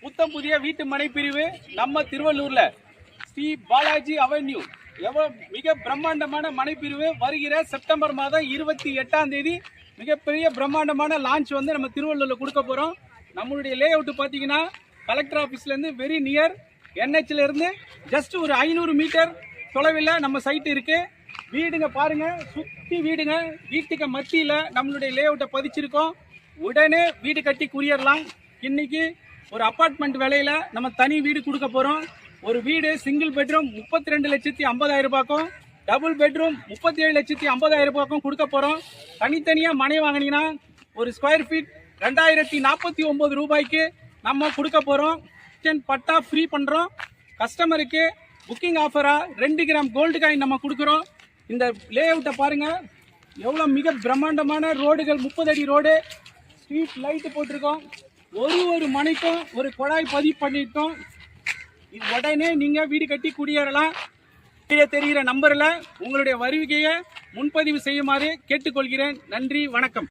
புத்தம் புதிய வீட்டு மனை பிரிவு நம்ம திருவள்ளூர்ல ஸ்ரீ பாலாஜி அவென்யூ மிக பிரம்மாண்டமான மனைப்பிரிவு வருகிற செப்டம்பர் மாதம் 28ஆம் தேதி மிகப்பெரிய பிரம்மாண்டமான லான்ச் வந்து நம்ம திருவள்ளூர்ல கொடுக்க போறோம். நம்மளுடைய லே அவுட் பாத்தீங்கன்னா கலெக்டர் ஆபீஸ்ல இருந்து வெரி நியர் NHல இருந்து ஜஸ்ட் ஒரு 500 மீட்டர் தொலைவில் நம்ம சைட் இருக்கு. வீடுங்க பாருங்க, சுத்தி வீடுங்க, வீட்டுக்கு மத்தியில நம்மளுடைய லே அவுட்டை பதிச்சிருக்கோம். உடனே வீடு கட்டி குடியேறலாம். இன்னைக்கு ஒரு அபார்ட்மெண்ட் விலையில நம்ம தனி வீடு கொடுக்க போறோம். ஒரு வீடு சிங்கிள் பெட்ரூம் 32,50,000 ரூபாய்க்கும், டபுள் பெட்ரூம் 37,50,000 ரூபாய்க்கும் கொடுக்க போறோம். தனித்தனியா மனை வாங்கினீங்கன்னா ஒரு ஸ்கொயர் ஃபீட் 2049 ரூபாய்க்கு நம்ம கொடுக்க போறோம். பட்டா ஃப்ரீ பண்றோம். கஸ்டமருக்கு புக்கிங் ஆஃபரா 2 கிராம் கோல்டு காயின் நம்ம கொடுக்குறோம். இந்த லே அவுட்டை பாருங்க, எவ்வளவு மிக பிரம்மாண்டமான ரோடுகள், 30 அடி ரோடு, ஸ்ட்ரீட் லைட் போட்டிருக்கோம். ஒரு மனைக்கும் ஒரு குழாய் பதிவு பண்ணிட்டோம். உடனே நீங்க வீடு கட்டி குடியேறலாம். தெரிகிற நம்பர்ல உங்களுடைய வருகையை முன்பதிவு செய்யுமாறு கேட்டுக்கொள்கிறேன். நன்றி, வணக்கம்.